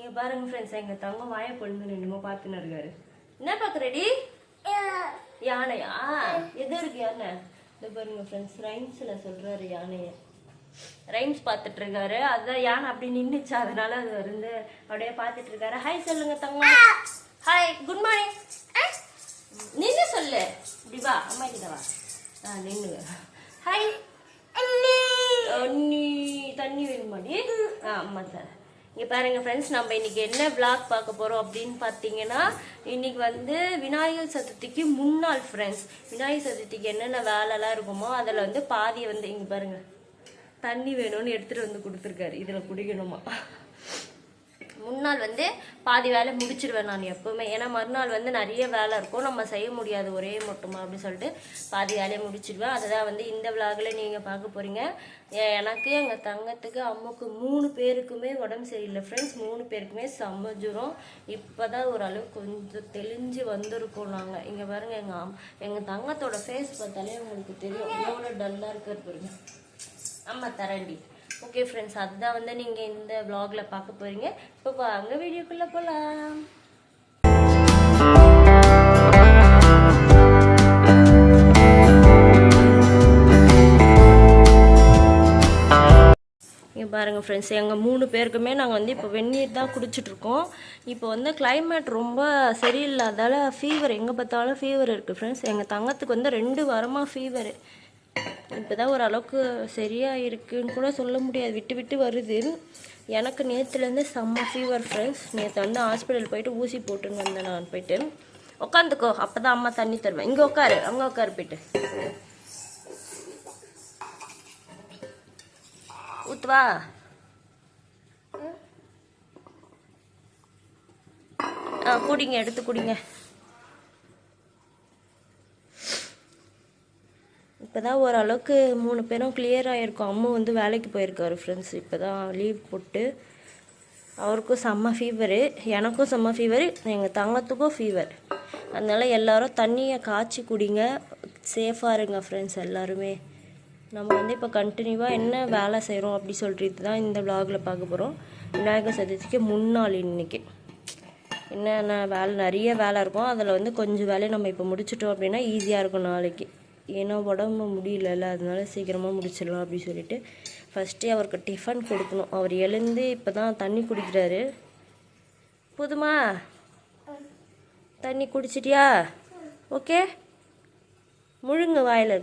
இங்கே பாருங்க ஃப்ரெண்ட்ஸ், எங்கள் தங்கம் வாயை பொழுது ரெண்டுமோ பார்த்துன்னு இருக்காரு. என்ன பார்க்குறடி? யானையா? எது இருக்கு யானை? இது பாருங்க ஃப்ரெண்ட்ஸ், ரைம்ஸில் சொல்கிறாரு யானையை. ரைம்ஸ் பார்த்துட்டு இருக்காரு. அதுதான் யானை அப்படி நின்றுச்சு, அதனால அது வந்து அப்படியே பார்த்துட்டு இருக்காரு. ஹாய் சொல்லுங்க தங்கம். Hi, good morning. நின்று சொல்லு. இப்படி வா, அம்மா கிட்ட வா. நின்று. ஹாய் அண்ணி, தண்ணி வேணுமாடி? அம்மா சார். இங்கே பாருங்கள் ஃப்ரெண்ட்ஸ், நம்ம இன்றைக்கி என்ன விளாக் பார்க்க போகிறோம் அப்படின்னு பார்த்தீங்கன்னா, இன்றைக்கி வந்து விநாயகர் சதுர்த்திக்கு முன்னாள் ஃப்ரெண்ட்ஸ். விநாயகர் சதுர்த்திக்கு என்னென்ன வேலைலாம் இருக்குமோ அதில் வந்து பாதியை வந்து இங்கே பாருங்கள், தண்ணி வேணும்னு எடுத்துகிட்டு வந்து கொடுத்துருக்காரு. இதில் குடிக்கணுமா? முன்னாள் வந்து பாதி வேலை முடிச்சிடுவேன் நான் எப்போவுமே. ஏன்னா மறுநாள் வந்து நிறைய வேலை இருக்கும், நம்ம செய்ய முடியாது ஒரே மட்டுமா அப்படின்னு சொல்லிட்டு பாதி வேலையை முடிச்சிடுவேன். அதை தான் வந்து இந்த விளாகில் நீங்கள் பார்க்க போகிறீங்க. எனக்கு எங்கள் தங்கத்துக்கு அம்முக்கு 3 பேருக்குமே உடம்பு சரியில்லை ஃப்ரெண்ட்ஸ். 3 பேருக்குமே செம்ம ஜுரம். இப்போ தான் ஓரளவு கொஞ்சம் தெளிஞ்சு வந்திருக்கோம் நாங்கள். இங்கே பாருங்கள், எங்கள் தங்கத்தோட ஃபேஸ் பார்த்தாலே உங்களுக்கு தெரியும் எவ்வளோ டல்லாக இருக்கிறது பாருங்க. அம்மா தரண்டி. ஓகே ஃப்ரெண்ட்ஸ், அதுதான் வந்து நீங்கள் இந்த விளாகில் பார்க்க போகிறீங்க. இப்போ வாங்க வீடியோக்குள்ளே போகலாம். இங்கே பாருங்கள் ஃப்ரெண்ட்ஸ், எங்கள் 3 பேருக்குமே நாங்கள் வந்து இப்போ வெந்நீர் தான் குடிச்சிட்ருக்கோம். இப்போ வந்து கிளைமேட் ரொம்ப சரியில்லாதால ஃபீவர், எங்கே பார்த்தாலும் ஃபீவர் இருக்குது ஃப்ரெண்ட்ஸ். எங்கள் தங்கத்துக்கு வந்து 2 வாரமாக ஃபீவரு. இப்போ தான் ஓரளவுக்கு சரியாக இருக்குன்னு கூட சொல்ல முடியாது, விட்டு விட்டு வருது. எனக்கு நேற்றுலேருந்து செம்ம ஃபீவர் ஃப்ரெண்ட்ஸ். நேற்று வந்து ஹாஸ்பிட்டல் போயிட்டு ஊசி போட்டுன்னு வந்தேன். நான் போயிட்டு உட்காந்துக்கோ, அப்போ தான் அம்மா தண்ணி தருவேன். இங்கே உட்காரு, அங்கே உட்காரு. போயிட்டு ஊத்துவா. குடிங்க, எடுத்து குடிங்க. இப்போ தான் ஓரளவுக்கு 3 பேரும் கிளியர் ஆகிருக்கும். அம்மா வந்து வேலைக்கு போயிருக்காரு ஃப்ரெண்ட்ஸ். இப்போ தான் லீவ் போட்டு. அவருக்கும் செம்ம ஃபீவரு, எனக்கும் செம்ம ஃபீவரு, எங்கள் தங்கத்துக்கும் ஃபீவர். அதனால் எல்லோரும் தண்ணியை காய்ச்சி குடிங்க, சேஃபாக இருங்க ஃப்ரெண்ட்ஸ் எல்லாருமே. நம்ம வந்து இப்போ கண்டினியூவாக என்ன வேலை செய்கிறோம் அப்படி சொல்லிட்டு தான் இந்த விளாகில் பார்க்க போகிறோம். விநாயகர் சதுர்த்திக்கு முன்னாள் இன்றைக்கி என்னென்ன வேலை, நிறைய வேலை இருக்கும். அதில் வந்து கொஞ்சம் வேலையை நம்ம இப்போ முடிச்சிட்டோம் அப்படின்னா ஈஸியாக இருக்கும் நாளைக்கு. ஏன்னா உடம்பு முடியல, அதனால சீக்கிரமாக முடிச்சிடலாம் அப்படின்னு சொல்லிட்டு ஃபஸ்ட்டே அவருக்கு டிஃபன் கொடுக்கணும். அவர் எழுந்து இப்போ தான் தண்ணி குடிக்கிறாரு. போதுமா? தண்ணி குடிச்சிட்டியா? ஓகே, முழுங்க வாயில்.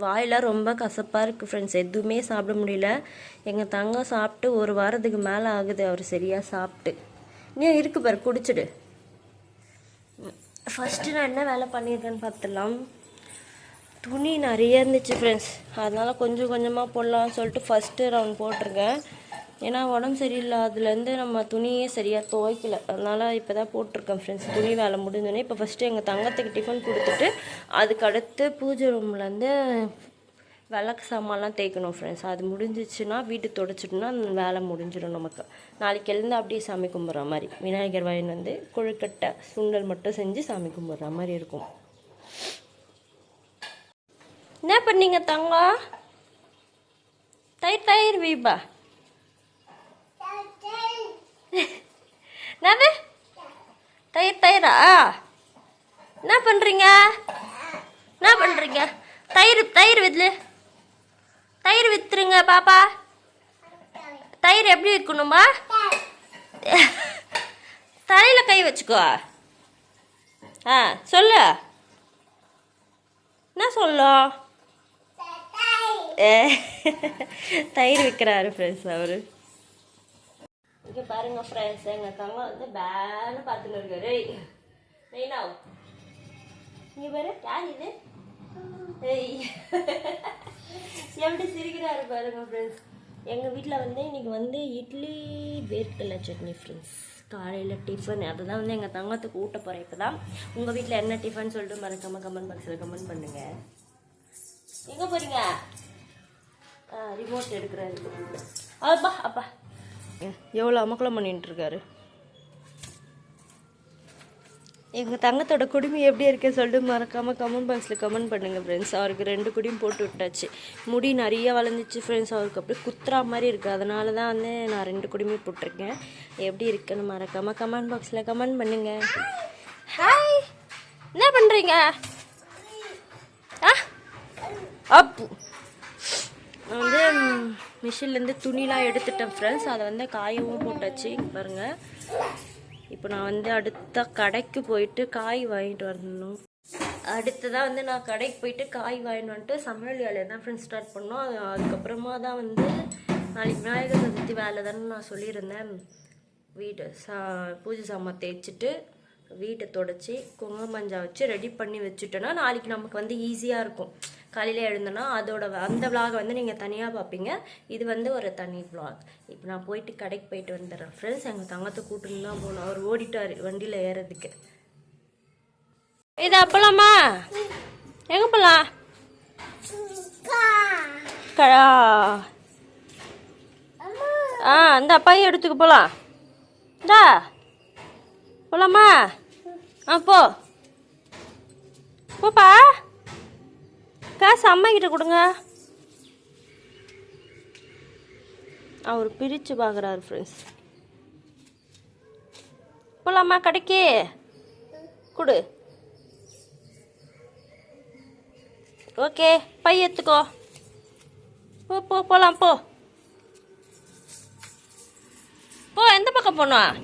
வாயெல்லாம் ரொம்ப கசப்பாக இருக்குது ஃப்ரெண்ட்ஸ், எதுவுமே சாப்பிட முடியல. எங்கள் தங்கம் சாப்பிட்டு 1 வாரத்துக்கு மேலே ஆகுது அவர் சரியாக சாப்பிட்டு. நீ இருக்கு பாரு, குடிச்சிடு. ஃபஸ்ட்டு நான் என்ன வேலை பண்ணியிருக்கேன்னு பார்த்துடலாம். துணி நிறைய இருந்துச்சு ஃப்ரெண்ட்ஸ், அதனால் கொஞ்சம் கொஞ்சமாக போடலாம்னு சொல்லிட்டு ஃபஸ்ட்டு ரவுண்ட் போட்டிருக்கேன். ஏன்னா உடம்பு சரியில்லாதுலேருந்து நம்ம துணியே சரியாக துவைக்கல, அதனால் இப்போ தான் போட்டிருக்கேன் ஃப்ரெண்ட்ஸ். துணி வேலை முடிஞ்சோடனே இப்போ ஃபஸ்ட்டு எங்கள் தங்கத்துக்கு டிஃபன் கொடுத்துட்டு அதுக்கடுத்து பூஜை ரூம்லேருந்து விளக்கு சாமான்லாம் தேய்க்கணும் ஃப்ரெண்ட்ஸ். அது முடிஞ்சிச்சுன்னா வீட்டு தொடச்சிட்டோன்னா அந்த வேலை முடிஞ்சிடும் நமக்கு. நாளைக்கு எழுந்து அப்படியே சாமி கும்பிட்ற மாதிரி விநாயகர் வாயின் வந்து கொழுக்கட்டை சுண்டல் மட்டும் செஞ்சு சாமி கும்பிட்ற மாதிரி இருக்கும். என்ன பண்ணீங்க தங்கம்? தயிர் வீபா என்னது தயிரா? என்ன பண்ணுறீங்க? தயிர் வித்லு, தயிர் வித்துருங்க பாப்பா. தயிர் எப்படி இருக்கணுமா? தலையில் கை வச்சுக்கோ. சொல்லு, என்ன சொல்லும்? தயிர் விற்கிறாரு ஃப்ரெண்ட்ஸ் அவரு. இங்கே பாருங்க ஃப்ரெண்ட்ஸ், எங்கள் தங்கம் வந்து பேன்னு பார்த்துன்னு இருக்காரு. ரெய்னா இங்கே பாரு, யார் இது? எப்படி சிரிக்கிறாரு பாருங்க ஃப்ரெண்ட்ஸ். எங்கள் வீட்டில் வந்து இன்றைக்கி வந்து இட்லி வேர்க்கடலை சட்னி ஃப்ரெண்ட்ஸ். காலையில் டிஃபன் அதுதான் வந்து எங்கள் தங்கத்துக்கு ஊட்ட போகிறேன். இப்போ தான் உங்கள் வீட்டில் என்ன டிஃபன் சொல்லிட்டு மறக்காமல் கமெண்ட் பாக்ஸில் கமெண்ட் பண்ணுங்கள். எங்கே போகிறீங்க? ரிமோட் எடுக்கிறாரு. அப்பா எவ்வளோ அமக்கலம் பண்ணிட்டு இருக்காரு. எங்கள் தங்கத்தோட குடுமி எப்படி இருக்குன்னு சொல்லிட்டு மறக்காமல் கமெண்ட் பாக்ஸில் கமெண்ட் பண்ணுங்கள் ஃப்ரெண்ட்ஸ். அவருக்கு 2 குடியும் போட்டு விட்டாச்சு. முடி நிறைய வளர்ந்துச்சு ஃப்ரெண்ட்ஸ். அவருக்கு அப்படியே குத்துறா மாதிரி இருக்குது. அதனால தான் வந்து நான் 2 குடிமே போட்டிருக்கேன். எப்படி இருக்குன்னு மறக்காமல் கமெண்ட் பாக்ஸில் கமெண்ட் பண்ணுங்கள். ஹாய், என்ன பண்ணுறீங்க? அப்பு நான் வந்து மிஷின்லேருந்து துணிலாம் எடுத்துட்டேன் ஃப்ரெண்ட்ஸ். அதை வந்து காயவும் போட்டாச்சு பாருங்கள். இப்போ நான் வந்து அடுத்த கடைக்கு போயிட்டு காய் வாங்கிட்டு வரணும். அடுத்ததாக வந்து நான் கடைக்கு போயிட்டு காய் வாங்கிட்டு வந்துட்டு சமையல் வேலையை தான் ஃப்ரெண்ட்ஸ் ஸ்டார்ட் பண்ணோம். அதுக்கப்புறமா தான் வந்து நாளைக்கு விநாயகர் சதுர்த்தி வேலை தானே நான் சொல்லியிருந்தேன். வீட்டை பூஜை சாமான் தேய்ச்சிட்டு வீட்டை தொடச்சி குங்குமஞ்சா வச்சு ரெடி பண்ணி வச்சுட்டோன்னா நாளைக்கு நமக்கு வந்து ஈஸியாக இருக்கும். காலையில் எழுந்தோன்னா அதோட அந்த விளாகை வந்து நீங்கள் தனியாக பார்ப்பீங்க. இது வந்து ஒரு தனி விளாக். இப்போ நான் போயிட்டு கடைக்கு போயிட்டு வந்துடுறேன் ஃப்ரெண்ட்ஸ். எங்கள் தங்கத்தை கூட்டுன்னு தான் போகணும். அவர் ஓடிட்டார் வண்டியில் ஏறதுக்கு. இது அப்பலாமா எங்கே போகலாம்? இந்த பையன் எடுத்துக்க போகலாம். இந்தா போகலாமா? போப்பா. காசு அம்மா கிட்ட கொடுங்க. அவர் பிரித்து பார்க்குறாரு ஃப்ரெண்ட்ஸ். போகலாமா கடைக்கு? கொடு. ஓகே, பை எடுத்துக்கோ. போகலாம் போ. எந்த பக்கம் போகணும்?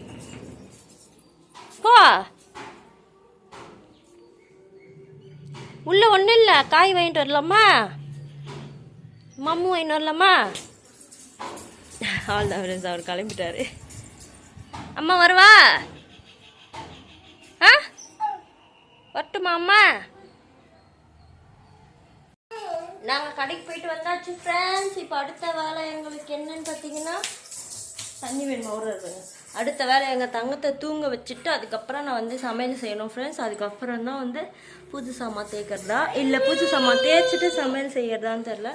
போ. உள்ள ஒன்றும் இல்லை. காய் வாங்கிட்டு வரலாமா? மம்மு வாங்கிட்டு வரலாமா? அவ்வளோதான் ஃப்ரெண்ட்ஸ், அவர் கிளம்பிட்டாரு. அம்மா வருவா? வரட்டுமா அம்மா? நாங்கள் கடைக்கு போயிட்டு வந்தாச்சு ஃப்ரெண்ட்ஸ். இப்போ அடுத்த வேலை எங்களுக்கு என்னன்னு பார்த்தீங்கன்னா தண்ணி வேணுமா ஒரு அடுத்த வேலை எங்கள் தங்கத்தை தூங்க வச்சுட்டு அதுக்கப்புறம் நான் வந்து சமையல் செய்யணும் ஃப்ரெண்ட்ஸ். அதுக்கப்புறம் தான் வந்து பூஜை சாமான் தேய்க்கிறதா இல்லை பூஜை சாமான் தேய்ச்சிட்டு சமையல் செய்யறதான்னு தெரில.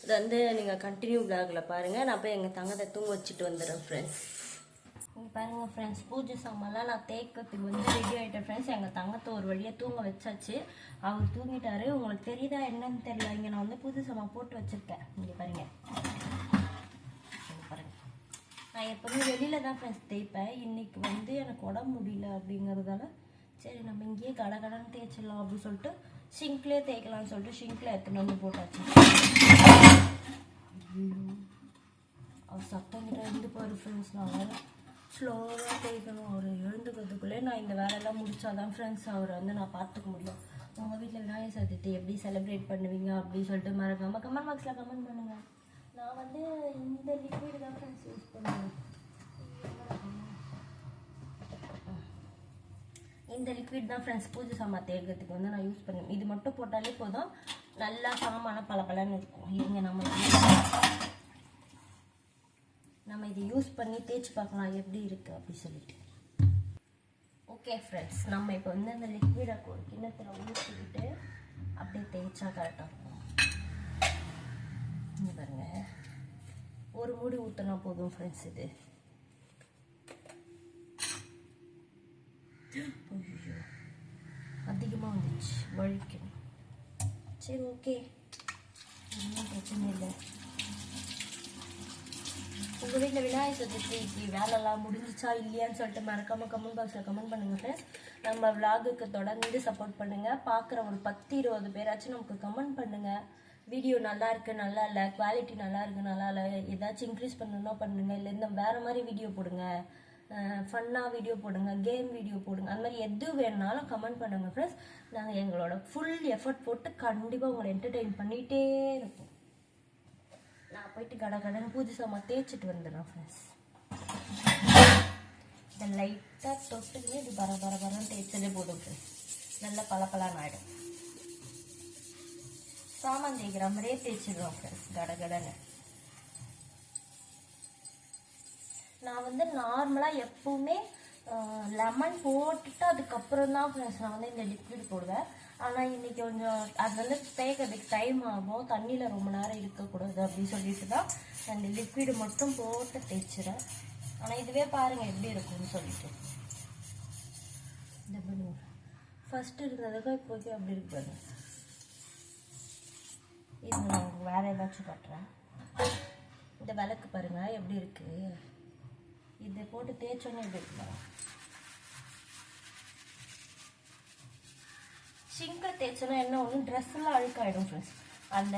அது வந்து நீங்கள் கண்டினியூ விளாகில் பாருங்கள். நான் போய் எங்கள் தங்கத்தை தூங்க வச்சுட்டு வந்துடுறேன் ஃப்ரெண்ட்ஸ். நீங்கள் பாருங்கள் ஃப்ரெண்ட்ஸ், பூஜை சாமான்லாம் நான் தேய்க்கிறதுக்கு வந்து ரெடி ஆகிட்டேன் ஃப்ரெண்ட்ஸ். எங்கள் தங்கத்தை ஒரு வழியாக தூங்க வச்சாச்சு. அவர் தூங்கிட்டாரு. உங்களுக்கு தெரியுதா என்னன்னு தெரியல. இங்கே நான் வந்து பூஜை சாமான் போட்டு வச்சுருக்கேன். இங்கே பாருங்கள். நான் எப்போதுமே வெளியில் தான் ஃப்ரெண்ட்ஸ் தேய்ப்பேன். இன்றைக்கி வந்து எனக்கு உடம்பு முடியல அப்படிங்கிறதால சரி நம்ம இங்கேயே கடன்னு தேய்ச்சிடலாம் அப்படின்னு சொல்லிட்டு ஷிங்க்லேயே தேய்க்கலாம்னு சொல்லிட்டு ஷிங்க்கில் எடுத்துன்னு வந்து போட்டாச்சு. அவர் சத்தம் கிட்ட இருந்து போகிற ஃப்ரெண்ட்ஸ். நான் வேறு ஸ்லோவாக தேய்க்கணும். அவர் எழுந்துக்கிறதுக்குள்ளே நான் இந்த வேலையெல்லாம் முடித்தாதான் ஃப்ரெண்ட்ஸ் அவரை வந்து நான் பார்த்துக்க முடியும். உங்கள் வீட்டில் விநாயகர் சதுர்த்தி எப்படி செலிப்ரேட் பண்ணுவீங்க அப்படின்னு சொல்லிட்டு மறக்காமல் கமெண்ட் பாக்ஸில் கமெண்ட் பண்ணுங்கள். நான் வந்து இந்த லிக்விட் தான் ஃப்ரெண்ட்ஸ் யூஸ் பண்ணுவேன். இந்த லிக்விட் தான் ஃப்ரெண்ட்ஸ் பூஜை சாமான் தேய்க்கிறதுக்கு வந்து நான் யூஸ் பண்ணுவேன். இது மட்டும் போட்டாலே போதும், நல்லா சாமான பளபளன்னு இருக்கும். இங்கே நம்ம இதை யூஸ் பண்ணி தேய்ச்சி பார்க்கலாம் எப்படி இருக்குது அப்படி சொல்லிட்டு. ஓகே ஃப்ரெண்ட்ஸ், நம்ம இப்போ வந்து அந்த லிக்விடை ஒரு கிண்ணத்தில் ஊற்றிக்கிட்டு அப்படியே தேய்ச்சா கரெக்டாக இருக்கும். இங்கே பாருங்க, ஒரு மூடி ஊற்றினா போதும் ஃப்ரெண்ட்ஸ். இது அதிகமாக வந்துச்சு, வழிக்கணும். சரி ஓகே, ஒன்றும் பிரச்சனை இல்லை. உங்கள் வீட்டில் விநாயகர் சதுர்த்திக்கு வேலைலாம் முடிஞ்சிச்சா இல்லையான்னு சொல்லிட்டு மறக்காமல் கமெண்ட் பாக்ஸில் கமெண்ட் பண்ணுங்கள் ஃப்ரெண்ட்ஸ். நம்ம விளாகுக்கு தொடர்ந்து சப்போர்ட் பண்ணுங்கள். பார்க்குற ஒரு 10-20 பேராச்சும் நமக்கு கமெண்ட் பண்ணுங்கள். வீடியோ நல்லா இருக்குது, நல்லா இல்லை, குவாலிட்டி நல்லா இருக்குது, நல்லா இல்லை, ஏதாச்சும் இன்க்ரீஸ் பண்ணணுன்னா பண்ணுங்கள். இல்லை இந்த வேறு மாதிரி வீடியோ போடுங்க, ஃபன்னாக வீடியோ போடுங்க, கேம் வீடியோ போடுங்க, அந்த மாதிரி எது வேணுனாலும் கமெண்ட் பண்ணுங்கள் ஃப்ரெண்ட்ஸ். நாங்கள் எங்களோட ஃபுல் எஃபர்ட் போட்டு கண்டிப்பாக உங்களை என்டர்டெயின் பண்ணிகிட்டே இருப்போம். நான் போயிட்டு கடன்னு பூஜை சாமான் தேய்ச்சிட்டு வந்துடுறேன் ஃப்ரெண்ட்ஸ். இதை லைட்டாக தொட்டுக்கின்னு இது பரன்னு தேய்ச்சதே போதும் ஃப்ரெண்ட்ஸ். நல்லா பளபளன்னு ஆகிடும். சாமான் தேய்க்கிற மாதிரியே தேய்ச்சிடுறோம் ஃப்ரெண்ட்ஸ் கடன்னு. நான் வந்து நார்மலாக எப்பவுமே லெமன் போட்டுட்டு அதுக்கப்புறம் தான் ஃப்ரெண்ட்ஸ் நான் வந்து இந்த லிக்விட் போடுவேன். ஆனால் இன்றைக்கி கொஞ்சம் அது வந்து தேய்க்கிறதுக்கு டைம் ஆகும், தண்ணியில் ரொம்ப நேரம் இருக்கக்கூடாது அப்படின்னு சொல்லிட்டு தான் அந்த லிக்விடு மட்டும் போட்டு தேய்ச்சிறேன். ஆனால் இதுவே பாருங்கள் எப்படி இருக்கும்னு சொல்லிட்டு. இந்த ஃபஸ்ட்டு இருந்ததுக்கும் இப்போதைக்கு அப்படி இருக்கு பாருங்க. இது நான் உங்களுக்கு வேறு ஏதாச்சும் காட்டுறேன். இந்த விளக்கு பாருங்கள் எப்படி இருக்குது. இதை போட்டு தேய்ச்சோன்னே எப்படி இருக்கு. சிங்கில் தேய்ச்சோன்னா என்ன ஒன்று ட்ரெஸ்ஸெல்லாம் அழுக்காயிடும் ஃப்ரெண்ட்ஸ், அந்த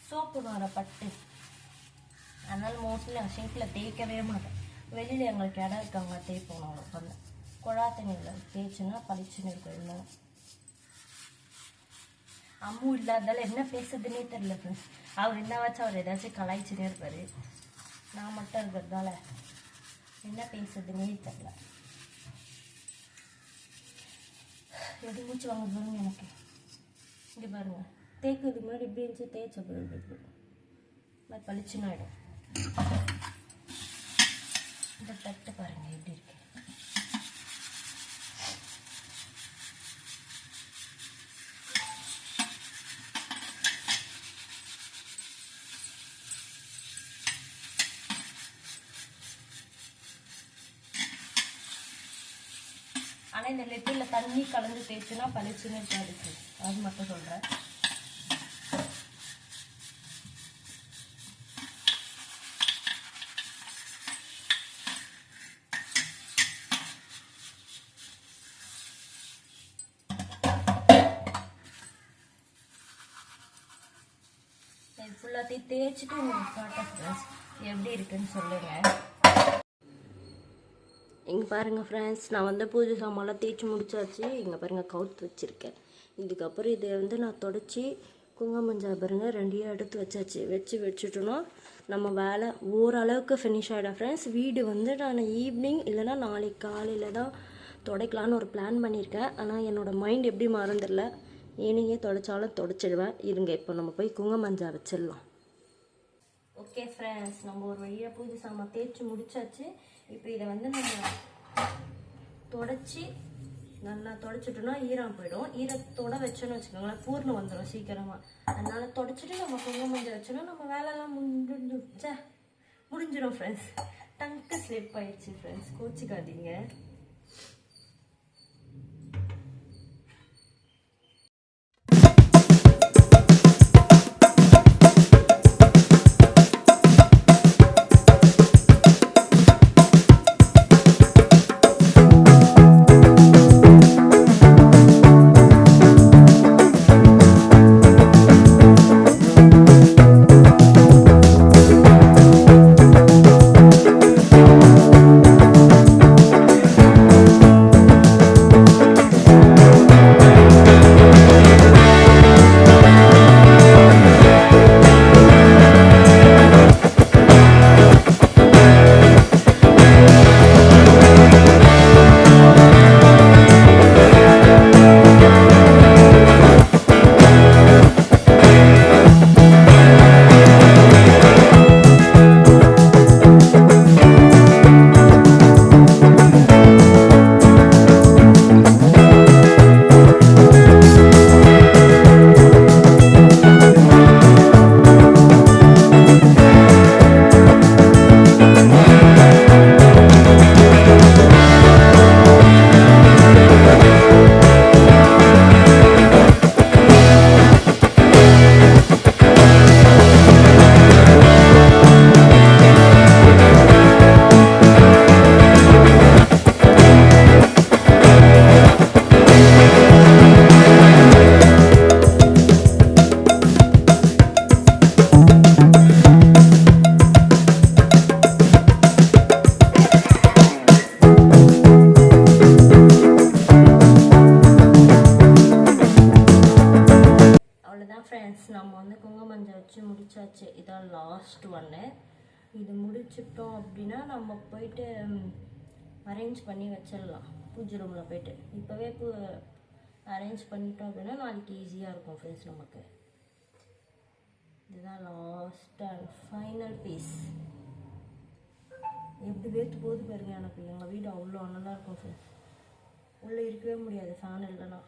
சோப்பு வர பட்டு. அதனால் மோஸ்ட்லி நான் சிங்கில் தேய்க்கவே மாட்டேன். வெளியில் எங்களுக்கு இடம் இருக்காங்க தேய்ப்போம். அவ்வளோ பண்ண குழா தண்ணியில் தேய்ச்சுன்னா பளிச்சுன்னு இருக்கும். இல்லை அம்மு இல்லாதால என்ன பேசுறதுன்னே தெரியல ஃப்ரெண்ட்ஸ். அவர் என்னவாச்சும் அவர் ஏதாச்சும் கலாய்ச்சினே இருப்பார். நான் மட்டும் இருக்கிறதால என்ன பேசுறதுன்னே தெரியல. எது மூச்சு வாங்க பாருங்க எனக்கு. இங்கே பாருங்க, தேய்க்கிறதுக்கு முன்னாடி இப்படி இருந்துச்சு, தேய்ச்ச பிறகு மாதிரி பளிச்சுன்னு ஆகிடும். இந்த தட்டு பாருங்க எப்படி இருக்கு. ஆனால் இந்த லெட்டில் தண்ணி கலந்து தேய்ச்சுன்னா பளிச்சுன்னு இருக்காது. அது மட்டும் சொல்கிறேன். ஃபுல்லாத்தையும் தேய்ச்சிட்டு உங்களுக்கு காட்டுறேன் ஃப்ரெண்ட்ஸ் எப்படி இருக்குன்னு சொல்லுங்கள். இங்கே பாருங்கள் ஃப்ரெண்ட்ஸ், நான் வந்து பூஜை சாமான்லாம் தேய்ச்சி முடிச்சாச்சு. இங்கே பாருங்கள் கவுத்து வச்சுருக்கேன். இதுக்கப்புறம் இதை வந்து நான் தொடச்சி குங்குமஞ்சாய் பாருங்கள் ரெண்டையும் எடுத்து வச்சாச்சு. வச்சுட்டோன்னா நம்ம வேலை ஓரளவுக்கு ஃபினிஷ் ஆகிடும் ஃப்ரெண்ட்ஸ். வீடு வந்து நான் ஈவினிங் இல்லைனா நாளைக்கு காலையில் தான் துடைக்கலான்னு ஒரு பிளான் பண்ணியிருக்கேன். ஆனால் என்னோடய மைண்ட் எப்படி மறந்துடல. ஈவினிங்கே தொடச்சாலும் தொடச்சிடுவேன். இருங்க இப்போ நம்ம போய் குங்குமஞ்சாய் வச்சிடலாம். ஓகே ஃப்ரெண்ட்ஸ், நம்ம ஒரு வழியாக பூஜை சாமான் தேய்ச்சி முடிச்சாச்சு. இப்போ இதை வந்து நம்ம தொடச்சி நல்லா தொடச்சிட்டோன்னா ஈரம் போயிடும். ஈரத்தோடு வச்சோன்னு வச்சுக்கோங்களேன் பூர்ணம் வந்துடும் சீக்கிரமாக. அதனால் தொடச்சிட்டு நம்ம குங்குமஞ்சாய் வச்சோன்னா நம்ம வேலைலாம் முடிஞ்சிடும் ஃப்ரெண்ட்ஸ். டங்க்கு ஸ்லிப் ஆயிடுச்சு ஃப்ரெண்ட்ஸ், கோச்சிக்காதீங்க. முடிச்சாச்சு. இதான் லாஸ்ட் ஒன்று. இது முடிச்சிட்டோம் அப்படின்னா நம்ம போயிட்டு அரேஞ்ச் பண்ணி வச்சிடலாம் பூஜை ரூமில் போயிட்டு. இப்போவே அரேஞ்ச் பண்ணிட்டோம் அப்படின்னா நாளைக்கு ஈஸியாக இருக்கும் ஃப்ரெண்ட்ஸ் நமக்கு. இதுதான் லாஸ்ட் அண்ட் ஃபைனல் பீஸ். எப்படி வேர்த்து போது பாருங்க எனக்கு. எங்கள் வீடு அவ்வளோ நல்லா இருக்கும் ஃப்ரெண்ட்ஸ். உள்ளே இருக்கவே முடியாது ஃபேன் இல்லைன்னா.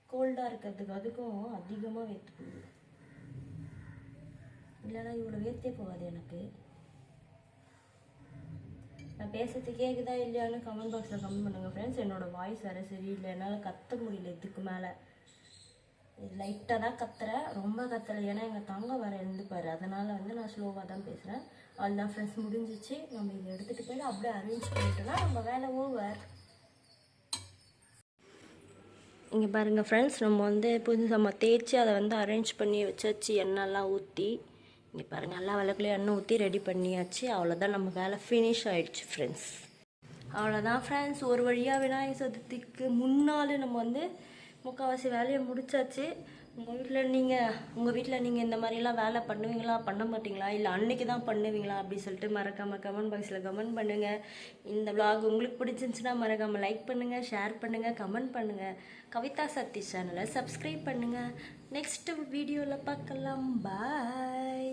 கோல்டாக இருக்கிறதுக்கு அதுக்கும் அதிகமாக வேர்த்து போகுது. இல்லைன்னா இவ்வளோ வேர்த்தே போகாது எனக்கு. நான் பேசுறது கேட்குதா இல்லையான்னு கமெண்ட் பாக்ஸில் கமெண்ட் பண்ணுங்கள் ஃப்ரெண்ட்ஸ். என்னோடய வாய்ஸ் வேறு சரியில்லை, என்னால் கத்த முடியல இதுக்கு மேலே. லைட்டாக தான் கத்துறேன், ரொம்ப கத்தலை. ஏன்னா எங்கள் தங்கம் வேறு எழுந்துப்பார், அதனால் வந்து நான் ஸ்லோவாக தான் பேசுகிறேன். அதுதான் ஃப்ரெண்ட்ஸ், முடிஞ்சிச்சு. நம்ம இதை எடுத்துகிட்டு போய்ட்டு அப்படியே அரேஞ்ச் பண்ணிட்டோன்னா நம்ம வேலை ஓவர். இங்கே பாருங்கள் ஃப்ரெண்ட்ஸ், நம்ம வந்து புதுசாக தேய்ச்சி அதை வந்து அரேஞ்ச் பண்ணி வச்சாச்சு. எண்ணெய்லாம் ஊற்றி இங்கே பாருங்கள், எல்லா விளக்குலையும் எண்ணெய் ஊற்றி ரெடி பண்ணியாச்சு. அவ்வளோதான், நம்ம வேலை ஃபினிஷ் ஆகிடுச்சு ஃப்ரெண்ட்ஸ். அவ்வளோதான் ஃப்ரெண்ட்ஸ், ஒரு வழியாக விநாயகர் சதுர்த்திக்கு முன்னால் நம்ம வந்து முக்கால்வாசி வேலையை முடிச்சாச்சு. உங்கள் வீட்டில் நீங்கள் இந்த மாதிரிலாம் வேலை பண்ணுவீங்களா, பண்ண மாட்டிங்களா, இல்லை அன்றைக்கி தான் பண்ணுவீங்களா அப்படி சொல்லிட்டு மறக்காமல் கமெண்ட் பாக்ஸில் கமெண்ட் பண்ணுங்கள். இந்த vlog உங்களுக்கு பிடிச்சிருந்துச்சுன்னா மறக்காமல் லைக் பண்ணுங்கள், ஷேர் பண்ணுங்கள், கமெண்ட் பண்ணுங்கள். கவிதா சதீஷ் சேனலை சப்ஸ்கிரைப் பண்ணுங்கள். நெக்ஸ்ட் வீடியோவில் பார்க்கலாம். பாய்.